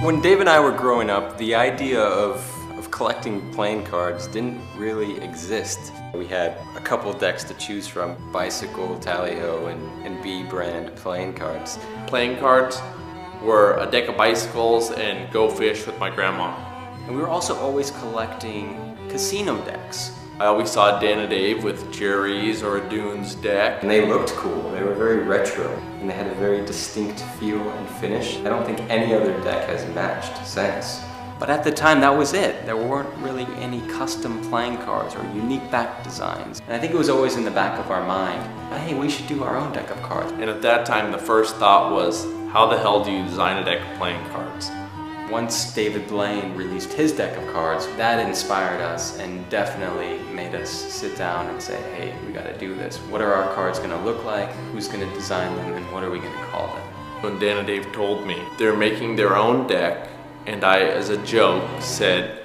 When Dave and I were growing up, the idea of collecting playing cards didn't really exist. We had a couple decks to choose from: Bicycle, Tally-Ho, and B brand playing cards. Playing cards were a deck of bicycles and Go Fish with my grandma. And we were also always collecting casino decks. I always saw Dan and Dave with Jerry's or a Dunes deck. And they looked cool. They were very retro, and they had a very distinct feel and finish. I don't think any other deck has matched since. But at the time, that was it. There weren't really any custom playing cards or unique back designs. And I think it was always in the back of our mind, hey, we should do our own deck of cards. And at that time, the first thought was, how the hell do you design a deck of playing cards? Once David Blaine released his deck of cards, that inspired us and definitely made us sit down and say, hey, we gotta do this. What are our cards gonna look like? Who's gonna design them? And what are we gonna call them? When Dan and Dave told me they're making their own deck, and I, as a joke, said,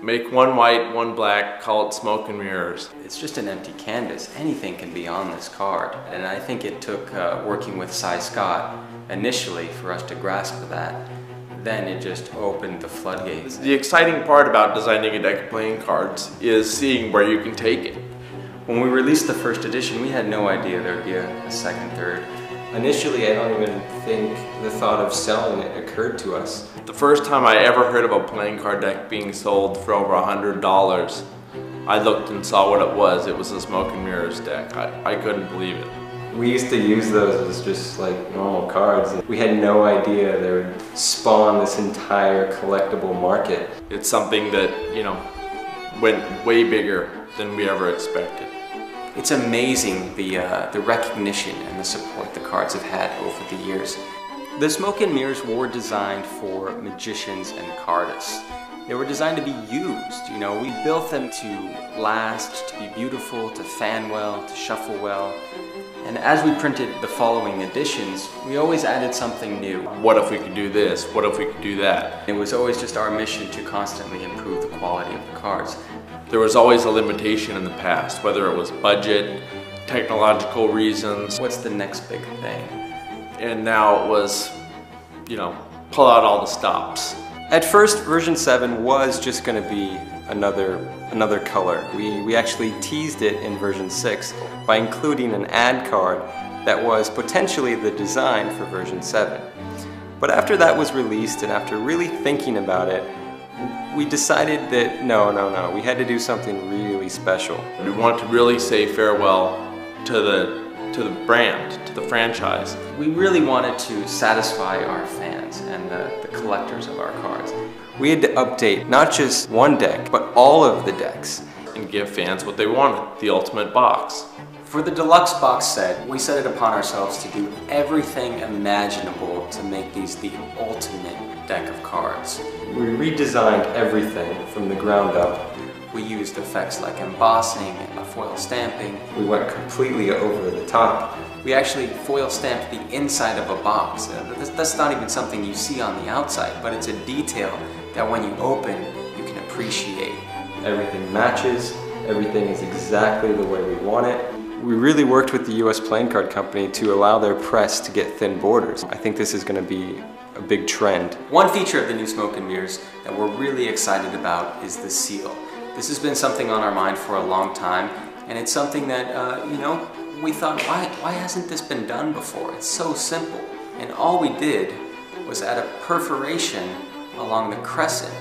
make one white, one black, call it Smoke and Mirrors. It's just an empty canvas. Anything can be on this card. And I think it took working with Cy Scott initially for us to grasp that. Then it just opened the floodgates. The exciting part about designing a deck of playing cards is seeing where you can take it. When we released the first edition, we had no idea there'd be a second, third. Initially, I don't even think the thought of selling it occurred to us. The first time I ever heard of a playing card deck being sold for over $100, I looked and saw what it was. It was a Smoke and Mirrors deck. I couldn't believe it. We used to use those as just like normal cards. We had no idea they would spawn this entire collectible market. It's something that, you know, went way bigger than we ever expected. It's amazing the recognition and the support the cards have had over the years. The Smoke and Mirrors were designed for magicians and cardists. They were designed to be used, you know. We built them to last, to be beautiful, to fan well, to shuffle well. And as we printed the following editions, we always added something new. What if we could do this? What if we could do that? It was always just our mission to constantly improve the quality of the cards. There was always a limitation in the past, whether it was budget, technological reasons. What's the next big thing? And now it was, you know, pull out all the stops. At first, version 7 was just going to be another color. We actually teased it in version 6 by including an ad card that was potentially the design for version 7. But after that was released and after really thinking about it, we decided that no, we had to do something really special. We wanted to really say farewell to the brand, to the franchise. We really wanted to satisfy our fans and the collectors of our cards. We had to update not just one deck, but all of the decks. And give fans what they wanted, the ultimate box. For the deluxe box set, we set it upon ourselves to do everything imaginable to make these the ultimate deck of cards. We redesigned everything from the ground up. We used effects like embossing and foil stamping. We went completely over the top. We actually foil stamped the inside of a box. That's not even something you see on the outside, but it's a detail that when you open, you can appreciate. Everything matches, everything is exactly the way we want it. We really worked with the US Playing Card Company to allow their press to get thin borders. I think this is going to be a big trend. One feature of the new Smoke and Mirrors that we're really excited about is the seal. This has been something on our mind for a long time, and it's something that, you know, we thought, why hasn't this been done before? It's so simple. And all we did was add a perforation along the crescent.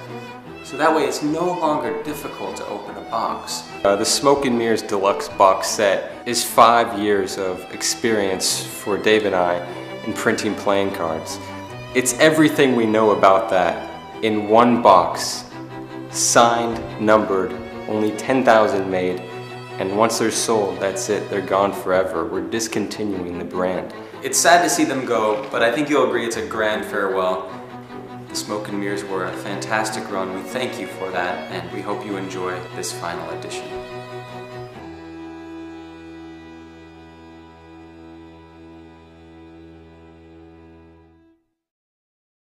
So that way it's no longer difficult to open a box. The Smoke and Mirrors Deluxe box set is 5 years of experience for Dave and I in printing playing cards. It's everything we know about that in one box, signed, numbered, only 10,000 made, and once they're sold, that's it, they're gone forever. We're discontinuing the brand. It's sad to see them go, but I think you'll agree it's a grand farewell. The Smoke and Mirrors were a fantastic run. We thank you for that, and we hope you enjoy this final edition.